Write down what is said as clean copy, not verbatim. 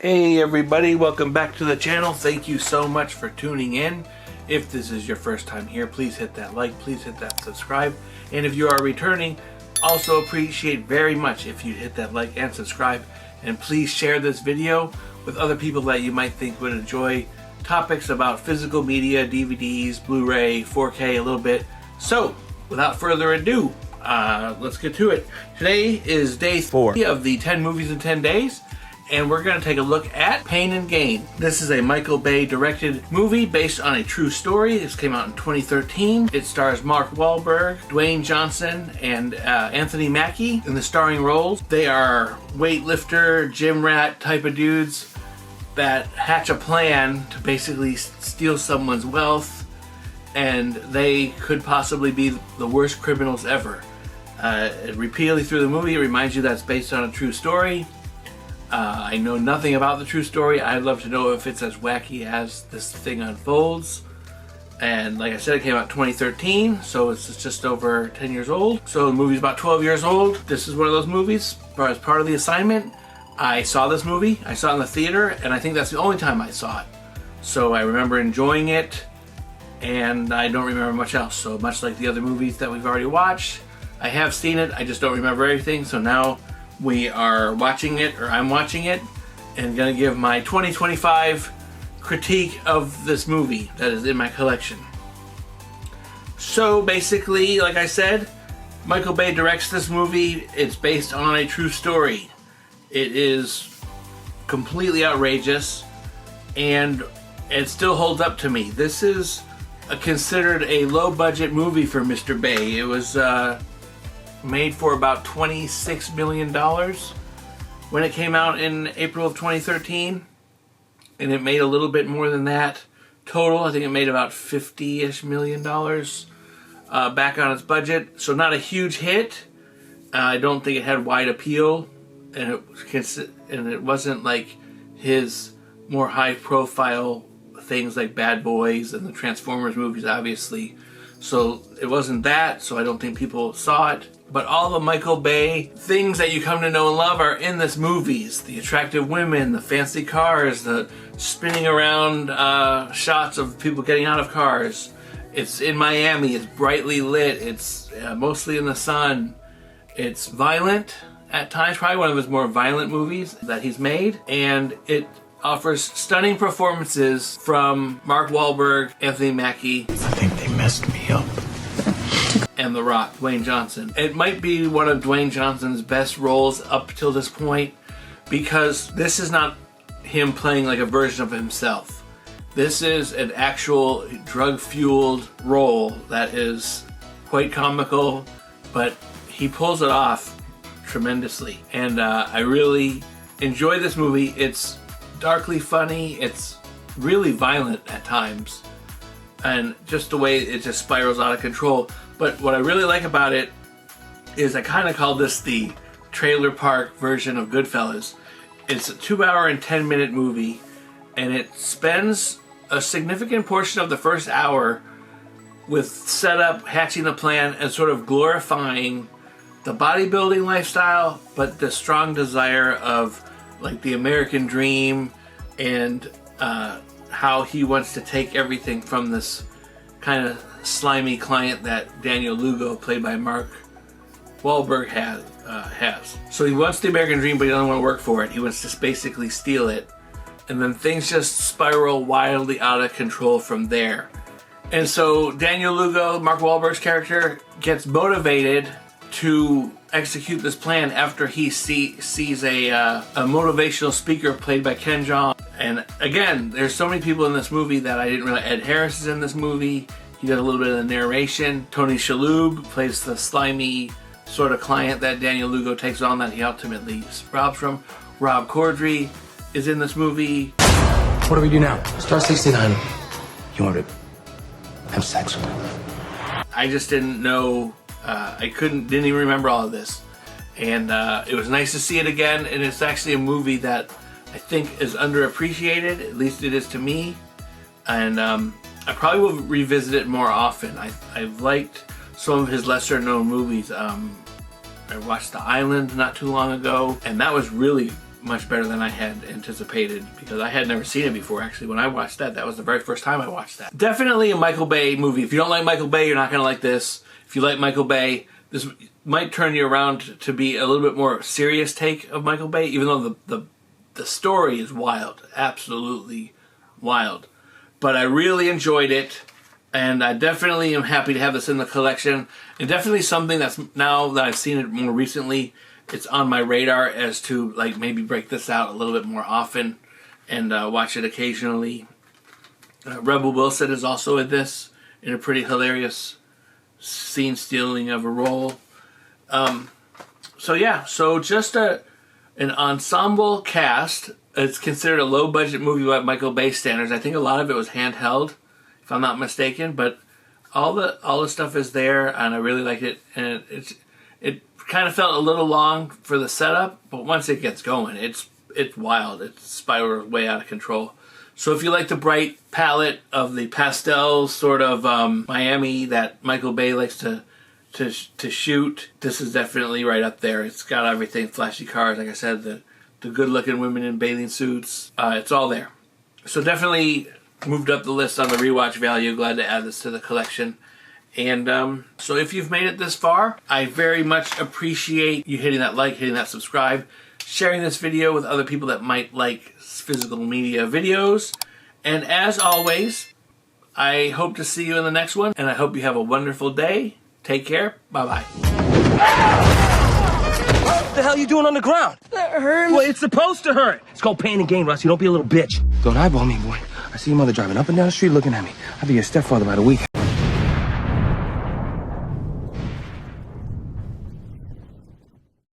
Hey everybody, welcome back to the channel. Thank you so much for tuning in. If this is your first time here, please hit that like, please hit that subscribe. And if you are returning, also appreciate very much if you hit that like and subscribe. And please share this video with other people that you might think would enjoy topics about physical media, DVDs, Blu-ray, 4K, a little bit. So, without further ado, let's get to it. Today is day 4 of the 10 movies in 10 days. And we're going to take a look at Pain and Gain. This is a Michael Bay directed movie based on a true story. This came out in 2013. It stars Mark Wahlberg, Dwayne Johnson, and Anthony Mackie in the starring roles. They are weightlifter, gym rat type of dudes that hatch a plan to basically steal someone's wealth, and they could possibly be the worst criminals ever. Repeatedly through the movie, it reminds you that it's based on a true story. I know nothing about the true story. I'd love to know if it's as wacky as this thing unfolds. And like I said, it came out in 2013, so it's just over 10 years old. So the movie's about 12 years old. This is one of those movies where as part of the assignment, I saw this movie. I saw it in the theater, and I think that's the only time I saw it. So I remember enjoying it, and I don't remember much else. So much like the other movies that we've already watched, I have seen it, I just don't remember everything. So now we are watching it, or I'm watching it, and gonna give my 2025 critique of this movie that is in my collection. So basically, like I said, Michael Bay directs this movie. It's based on a true story. It is completely outrageous, and it still holds up to me. This is considered a low-budget movie for Mr. Bay. It was made for about $26 million when it came out in April of 2013, and it made a little bit more than that total. I think it made about $50-ish million back on its budget, so not a huge hit. I don't think it had wide appeal, and it wasn't like his more high-profile things like Bad Boys and the Transformers movies, obviously. So it wasn't that, so I don't think people saw it. But all the Michael Bay things that you come to know and love are in this movies. The attractive women, the fancy cars, the spinning around shots of people getting out of cars. It's in Miami, it's brightly lit, it's mostly in the sun. It's violent at times, probably one of his more violent movies that he's made. And it offers stunning performances from Mark Wahlberg, Anthony Mackie. I think they messed me up. And The Rock, Dwayne Johnson. It might be one of Dwayne Johnson's best roles up till this point, because this is not him playing like a version of himself. This is an actual drug-fueled role that is quite comical, but he pulls it off tremendously. And I really enjoy this movie. It's darkly funny, it's really violent at times, and just the way it just spirals out of control. But what I really like about it is I kind of call this the trailer park version of Goodfellas. It's a 2-hour and 10-minute movie, and it spends a significant portion of the first hour with setup, hatching the plan, and sort of glorifying the bodybuilding lifestyle, but the strong desire of like the American dream, and how he wants to take everything from this kind of slimy client that Daniel Lugo, played by Mark Wahlberg, has. So he wants the American dream, but he doesn't want to work for it. He wants to basically steal it. And then things just spiral wildly out of control from there. And so Daniel Lugo, Mark Wahlberg's character, gets motivated to execute this plan after he sees a motivational speaker played by Ken Jeong. And again, there's so many people in this movie that I didn't realize. Ed Harris is in this movie. He does a little bit of the narration. Tony Shalhoub plays the slimy sort of client that Daniel Lugo takes on, that he ultimately robs from. Rob Corddry is in this movie. What do we do now? Star 69. You want to have sex with me? I just didn't know. Didn't even remember all of this. And it was nice to see it again. And it's actually a movie that I think is underappreciated. At least it is to me. And I probably will revisit it more often. I've liked some of his lesser known movies. I watched The Island not too long ago, and that was really much better than I had anticipated, because I had never seen it before. Actually, when I watched that, that was the very first time I watched that. Definitely a Michael Bay movie. If you don't like Michael Bay, you're not going to like this. If you like Michael Bay, this might turn you around to be a little bit more serious take of Michael Bay, even though the story is wild, absolutely wild. But I really enjoyed it, and I definitely am happy to have this in the collection, and definitely something that's, now that I've seen it more recently, it's on my radar as to like maybe break this out a little bit more often and watch it occasionally. Rebel Wilson is also in this, in a pretty hilarious scene stealing of a role. So yeah, so just an ensemble cast. It's considered a low budget movie by Michael Bay standards. I think a lot of it was handheld, if I'm not mistaken, but all the stuff is there, and I really liked it. And it kind of felt a little long for the setup, but once it gets going, it's wild. It spirals way out of control. So if you like the bright palette of the pastel sort of Miami that Michael Bay likes to shoot, this is definitely right up there. It's got everything, flashy cars, like I said, the good-looking women in bathing suits. It's all there. So definitely moved up the list on the rewatch value. Glad to add this to the collection. And so if you've made it this far, I very much appreciate you hitting that like, hitting that subscribe, sharing this video with other people that might like physical media videos. And as always, I hope to see you in the next one, and I hope you have a wonderful day. Take care. Bye-bye. What the hell are you doing on the ground? That hurts. Well, it's supposed to hurt. It's called pain and gain, Rusty. Don't be a little bitch. Don't eyeball me, boy. I see your mother driving up and down the street looking at me. I'll be your stepfather by the weekend.